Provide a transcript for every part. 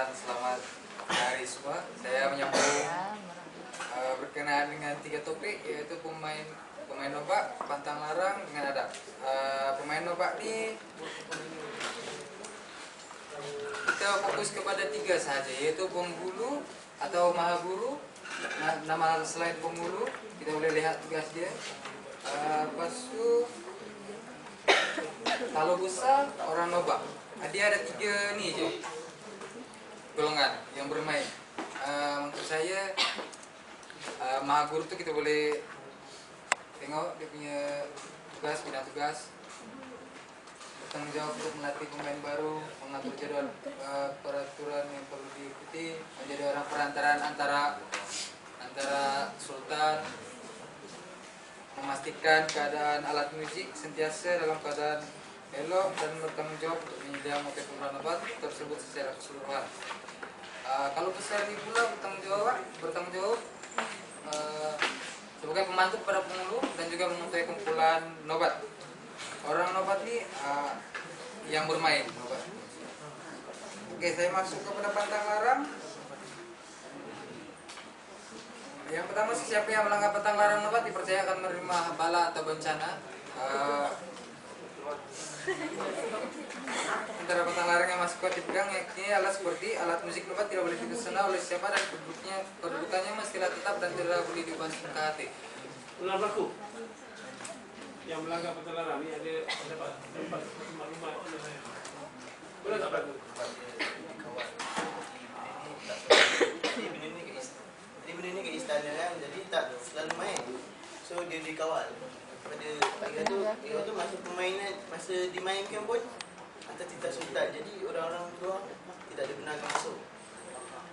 perkenalkan, selamat hari semua. Saya menyambung berkenaan dengan 3 topik, yaitu pemain nobak, pantang larang dengan adab. Pemain nobak ini kita fokus kepada 3 saja, yaitu penghulu atau mahaguru. Nama selain penghulu kita boleh lihat tugas dia. Lepas itu kalau besar orang nobak, dia ada 3 nih je golongan yang bermain. Untuk saya mahaguru itu kita boleh tengok dia punya bidang tugas, bertanggung jawab untuk melatih pemain baru, mengatur jadwal peraturan yang perlu diikuti, menjadi orang perantaraan antara sultan, memastikan keadaan alat musik sentiasa dalam keadaan elok, dan bertanggung jawab untuk menyediakan motif pembuatan obat tersebut secara keseluruhan. Kalau besar ini pula bertanggung jawab sebagai pembantu kepada penghulu dan juga menguasai kumpulan nobat. Orang nobat ini yang bermain nobat. Oke, saya masuk kepada pantang larang. Yang pertama, siapa yang melanggar pantang larang nobat dipercaya akan menerima bala atau bencana. Antara pantang larang yang masih kuat dipegang, yakni alat seperti alat musik nobat tidak boleh dikesana oleh siapa, dan kedudukannya mestilah tetap dan tidak boleh diubah ke hati. Benar berlaku. Yang melanggar pantang larang ini ada maklumat. Boleh tak berlaku? Jadi benda ni ke istana kan, jadi tak selalu main. So dia dikawal. Pada dia tu masa permainan, masa dimainkan pun atas titah sultan. Jadi orang-orang luar tidak ada benarkan masuk.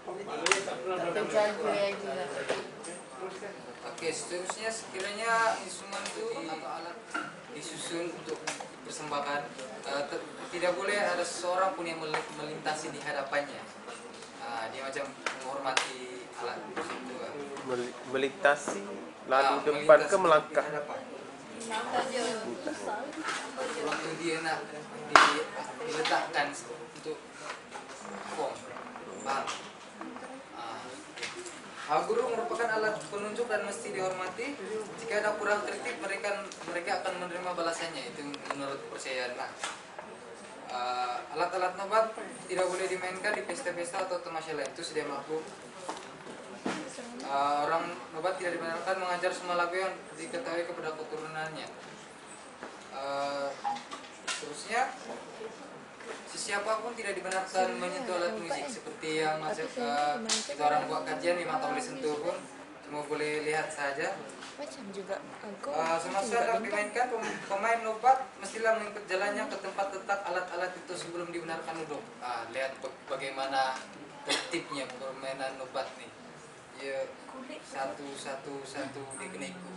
Maknanya tak pernah berlaku. Oke, seterusnya sekiranya instrumen itu atau alat disusun untuk persembahkan, tidak boleh ada seseorang pun yang melintasi di hadapannya. Dia macam menghormati alat itu. Melintasi lalu depan ke melangkah. Waktu dia nak diletakkan untuk form, paham? Guru merupakan alat penunjuk dan mesti dihormati. Jika ada kurang tertib, mereka akan menerima balasannya. Itu menurut kepercayaan. Alat-alat nobat tidak boleh dimainkan di pesta-pesta atau tamasya lain. Itu sudah maklum. Orang nobat tidak dibenarkan mengajar semua lagu yang diketahui kepada keturunannya. Terusnya, siapapun tidak dibenarkan menyentuh alat musik seperti yang kita orang buat kajian memang tak boleh sentuh pun, cuma boleh lihat saja. Semasa akan dimainkan, pemain nobat mestilah mengikut jalannya ke tempat letak alat-alat itu sebelum dibenarkan duduk. Lihat bagaimana tertibnya permainan nobat nih. Ya, satu dikena ikut.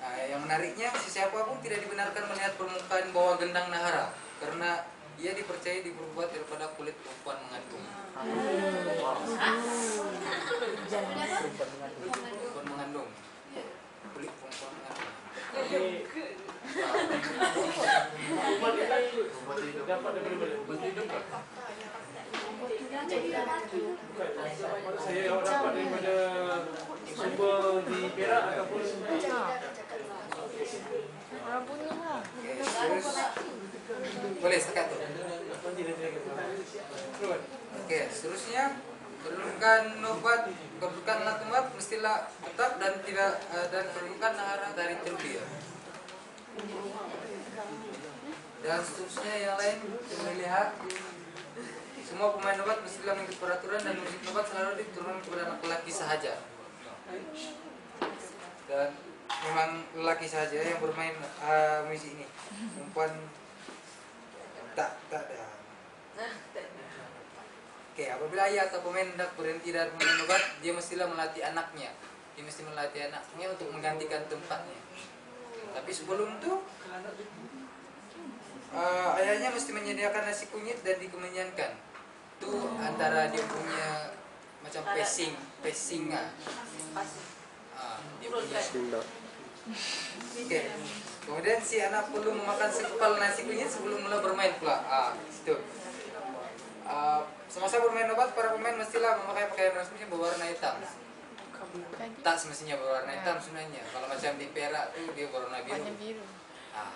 Yang menariknya, siapapun tidak dibenarkan melihat permukaan bawah gendang nahara, karena ia dipercaya dibuat daripada kulit perempuan mengandung. Perempuan mengandung. Kulit perempuan mengandung. Dapat daripada mana? Bantu hidup tak? Saya dapat daripada sumber di Perak ataupun Boleh sekat tu. Oke, seterusnya kedudukan alat nobat mestilah tetap dan kedudukan nahara dari terbiar. Dan seterusnya yang lain kita lihat, semua pemain nobat mestilah mengikuti peraturan, dan musik nobat selalu diturunkan kepada anak lelaki sahaja. Dan memang lelaki saja yang bermain musik ini, perempuan tak ada. Oke, apabila ayah atau pemain hendak berhenti dari pemain nobat, dia mestilah melatih anaknya. Dia mesti melatih anaknya untuk menggantikan tempatnya. Tapi sebelum itu, ayahnya mesti menyediakan nasi kunyit dan dikemenyankan. Itu antara dia punya macam pacing. Dia punya. Oke. Kemudian si anak perlu memakan sekepal nasi kunyit sebelum mula bermain pula. Situ. semasa bermain obat, para pemain mestilah memakai pakaian resmi berwarna hitam. Tak semestinya berwarna hitam sebenarnya. Kalau macam di Perak tuh dia berwarna biru. Warna biru. Ah.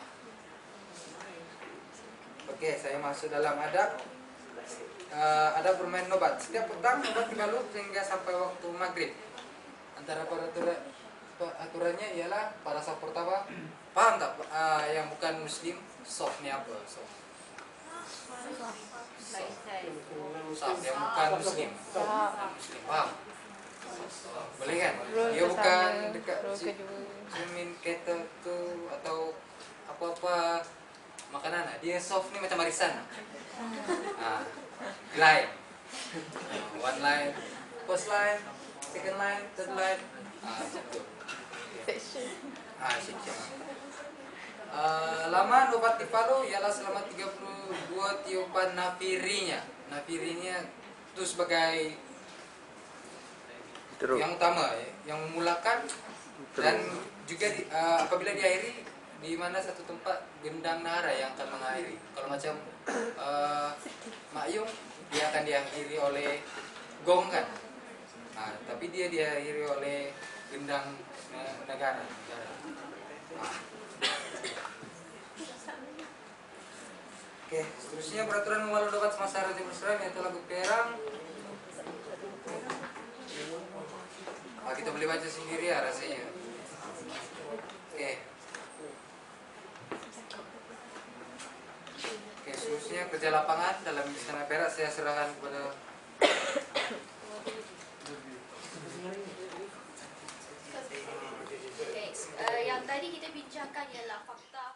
Oke, saya masuk dalam adab. Ada bermain nobat. Setiap petang nobat dibalut hingga sampai waktu maghrib. Antara aturannya ialah pada saat pertama, paham tak? Yang bukan muslim, softnya apa? Soft. Soft yang bukan muslim. Muslim, paham? Boleh kan? Dia bukan dekat cermin ketel tu atau apa-apa makanan. Dia soft ni macam arisan. Line, one line, first line, second line, third line, Section. section. Lama nobat di Palu ialah selama 32 tiupan nafirinya. Nafirinya itu sebagai Terus. yang utama, yang memulakan dan juga apabila diakhiri di mana satu tempat gendang nara yang akan mengakhiri. Kalau macam Mak Yung, dia akan diakhiri oleh gong kan. Tapi dia diakhiri oleh gendang negara. Oke, seterusnya peraturan mengawal obat semasa Raja Berserah yaitu lagu perang. Kita boleh baca sendiri ya rasanya. Oke. Oke, seterusnya kerja lapangan dalam Istana Perak saya serahkan kepada Yang tadi kita bincangkan ialah fakta